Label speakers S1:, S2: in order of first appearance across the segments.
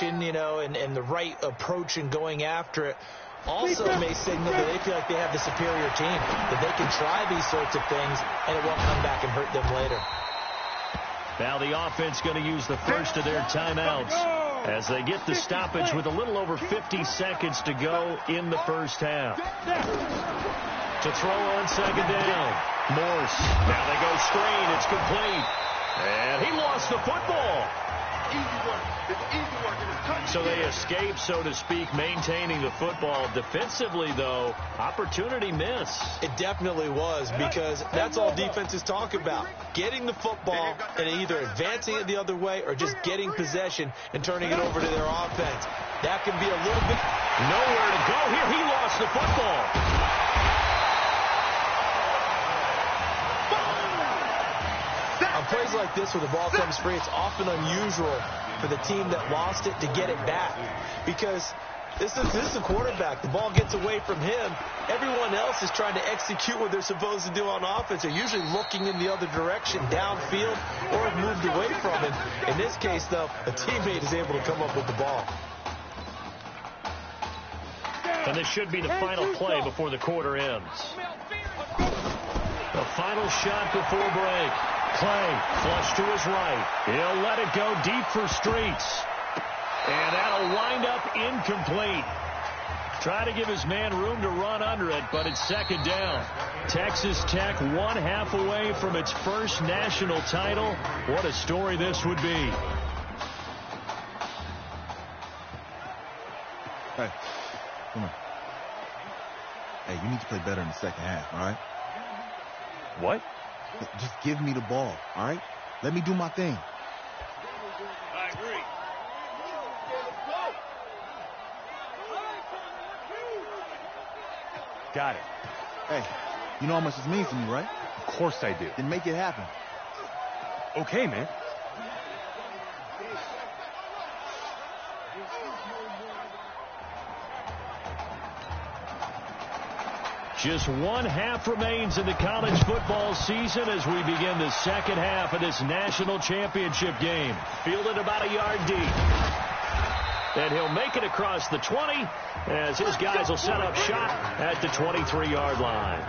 S1: you know, and the right approach in going after it also may signal that they feel like they have the superior team, that they can try these sorts of things and it won't come back and hurt them later.
S2: Now the offense going to use the first of their timeouts as they get the stoppage with a little over 50 seconds to go in the first half. To throw on second down. Morse. Now they go screen. It's complete. And he lost the football. So they escape, so to speak, maintaining the football. Defensively, though, opportunity miss.
S1: It definitely was, because that's all defenses talk about. Getting the football and either advancing it the other way or just getting possession and turning it over to their offense. That can be a little bit...
S2: Nowhere to go here. He lost the football.
S1: On plays like this where the ball comes free, it's often unusual for the team that lost it to get it back, because this is a quarterback. The ball gets away from him. Everyone else is trying to execute what they're supposed to do on offense. They're usually looking in the other direction, downfield, or have moved away from him. In this case, though, a teammate is able to come up with the ball.
S2: And this should be the final play before the quarter ends. The final shot before break. Clay, flush to his right. He'll let it go deep for Streets. And that'll wind up incomplete. Try to give his man room to run under it, but it's second down. Texas Tech 1/2 away from its first national title. What a story this would be.
S3: Hey, come on. Hey, you need to play better in the second half, all right?
S2: What?
S3: Just give me the ball, all right? Let me do my thing.
S2: I agree.
S4: Got it.
S3: Hey, you know how much this means to me, right?
S4: Of course I do.
S3: Then make it happen.
S4: Okay, man.
S2: Just 1/2 remains in the college football season as we begin the second half of this national championship game. Fielded about a yard deep. And he'll make it across the 20 as his guys will set up shop at the 23-yard line.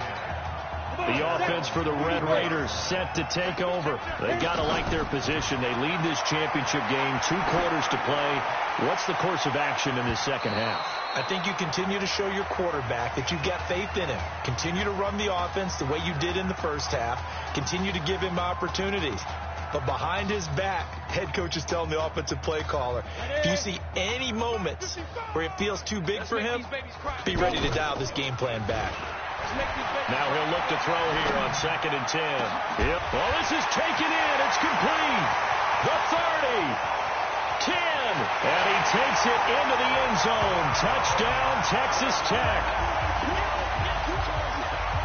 S2: The offense for the Red Raiders set to take over. They've got to like their position. They lead this championship game, 2 quarters to play. What's the course of action in this second half?
S1: I think you continue to show your quarterback that you've got faith in him. Continue to run the offense the way you did in the first half. Continue to give him opportunities. But behind his back, head coach is telling the offensive play caller, if you see any moments where it feels too big for him, be ready to dial this game plan back.
S2: Now he'll look to throw here on 2nd and 10. Yep. Well, this is taken in. It's complete. The 30. 10. And he takes it into the end zone. Touchdown, Texas Tech.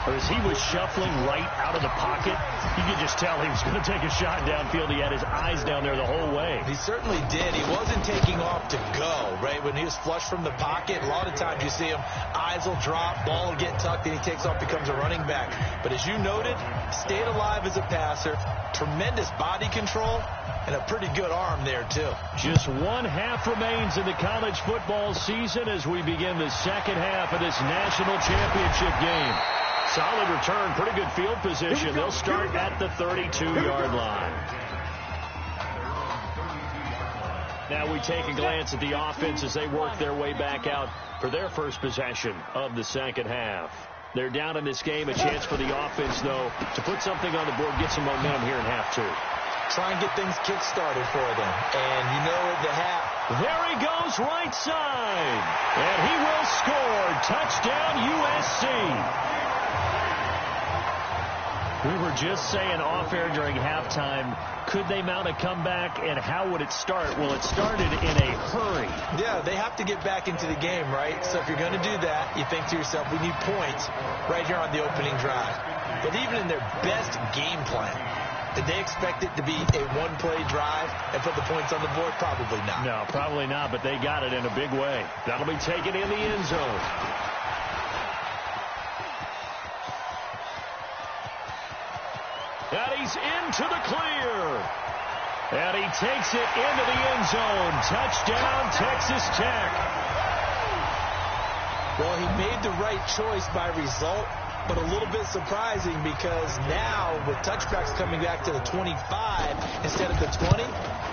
S2: As he was shuffling right out of the pocket, you could just tell he was going to take a shot downfield. He had his eyes down there the whole way.
S1: He certainly did. He wasn't taking off to go, right? When he was flushed from the pocket, a lot of times you see him, eyes will drop, ball will get tucked, and he takes off, becomes a running back. But as you noted, stayed alive as a passer, tremendous body control, and a pretty good arm there, too.
S2: Just 1/2 remains in the college football season as we begin the second half of this national championship game. Solid return, pretty good field position. They'll start at the 32-yard line. Now we take a glance at the offense as they work their way back out for their first possession of the second half. They're down in this game. A chance for the offense, though, to put something on the board, get some momentum here in half 2.
S1: Try and get things kick-started for them. And you know the half.
S2: There he goes, right side. And he will score. Touchdown, USC. We were just saying off-air during halftime, could they mount a comeback, and how would it start? Well, it started in a hurry.
S1: Yeah, they have to get back into the game, right? So if you're going to do that, you think to yourself, we need points right here on the opening drive. But even in their best game plan, did they expect it to be a one-play drive and put the points on the board? Probably not.
S2: No, probably not, but they got it in a big way. That'll be taken in the end zone. And he's into the clear. And he takes it into the end zone. Touchdown, Texas Tech.
S1: Well, he made the right choice by result, but a little bit surprising because now with touchbacks coming back to the 25 instead of the 20,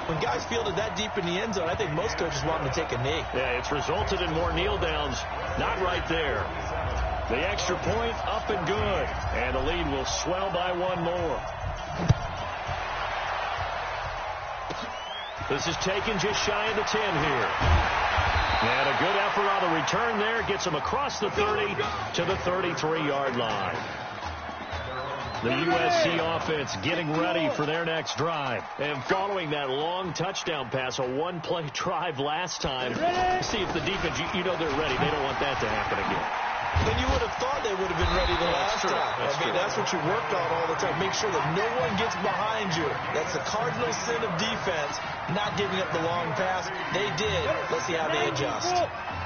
S1: when guys fielded that deep in the end zone, I think most coaches want them to take a knee.
S2: Yeah, it's resulted in more kneel downs. Not right there. The extra point up and good. And the lead will swell by one more. This is taken just shy of the 10 here. And a good effort on the return there. Gets him across the 30 to the 33-yard line. The USC offense getting ready for their next drive. And following that long touchdown pass, a one-play drive last time. See if the defense, you know they're ready. They don't want that to happen again.
S1: And you would have thought they would have been ready the last time. That's what you worked on all the time. Make sure that no one gets behind you. That's the cardinal sin of defense, not giving up the long pass. They did. Let's see how they adjust.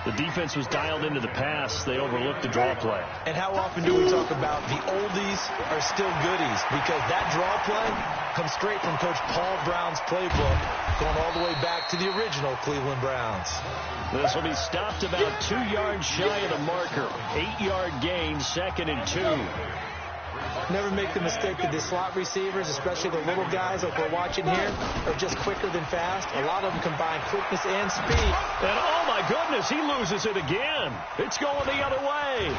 S2: The defense was dialed into the pass. They overlooked the draw play.
S1: And how often do we talk about the oldies are still goodies? Because that draw play comes straight from Coach Paul Brown's playbook, going all the way back to the original Cleveland Browns.
S2: This will be stopped about 2 yards shy of the marker. 8-yard gain, 2nd and 2.
S1: Never make the mistake that the slot receivers, especially the little guys like we're watching here, are just quicker than fast. A lot of them combine quickness and speed.
S2: And oh my goodness, he loses it again. It's going the other way.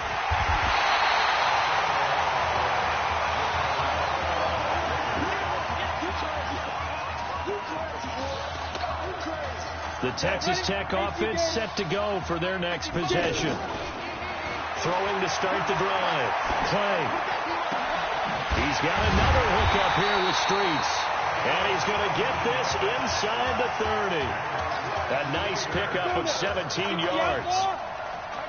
S2: The Texas Tech offense set to go for their next possession. Throwing to start the drive. Clay. He's got another hookup here with Streets. And he's going to get this inside the 30. A nice pickup of 17 yards.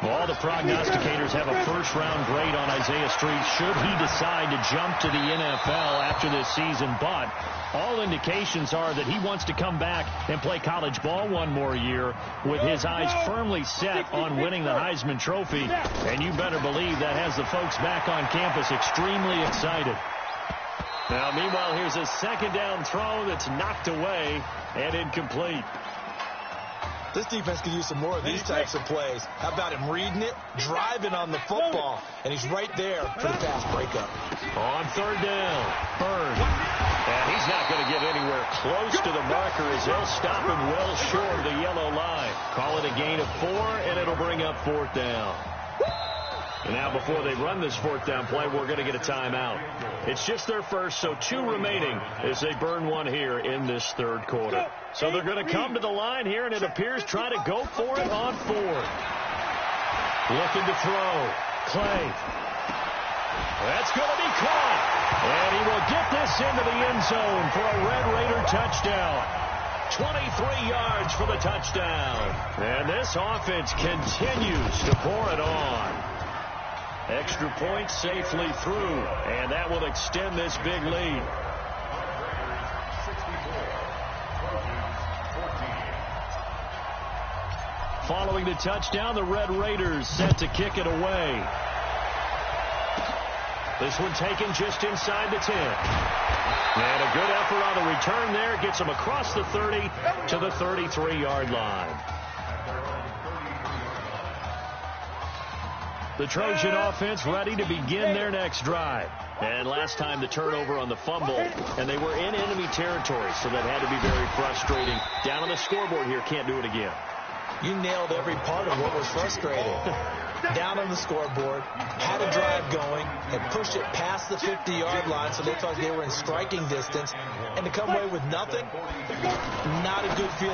S2: Well, all the prognosticators have a first-round grade on Isaiah Streets should he decide to jump to the NFL after this season. But all indications are that he wants to come back and play college ball one more year with his eyes firmly set on winning the Heisman Trophy. And you better believe that has the folks back on campus extremely excited. Now, meanwhile, here's a second down throw that's knocked away and incomplete.
S1: This defense could use some more of these types of plays. How about him reading it, driving on the football, and he's right there for the pass breakup.
S2: On third down, Hurd. And he's not going to get anywhere close to the marker as they'll stop him well short of the yellow line. Call it a gain of 4, and it'll bring up 4th down. And now before they run this 4th down play, we're going to get a timeout. It's just their first, so 2 remaining as they burn one here in this third quarter. So they're going to come to the line here, and it appears try to go for it on 4th. Looking to throw. Clay. That's going to be caught. And he will get this into the end zone for a Red Raider touchdown. 23 yards for the touchdown. And this offense continues to pour it on. Extra point safely through, and that will extend this big lead. Following the touchdown, the Red Raiders set to kick it away. This one taken just inside the 10. And a good effort on the return there. Gets them across the 30 to the 33-yard line. The Trojan offense ready to begin their next drive. And last time the turnover on the fumble, and they were in enemy territory, so that had to be very frustrating. Down on the scoreboard here, can't do it again.
S1: You nailed every part of what was frustrating. Down on the scoreboard, had a drive going, had pushed it past the 50-yard line, so they thought they were in striking distance, and to come away with nothing, not a good feeling.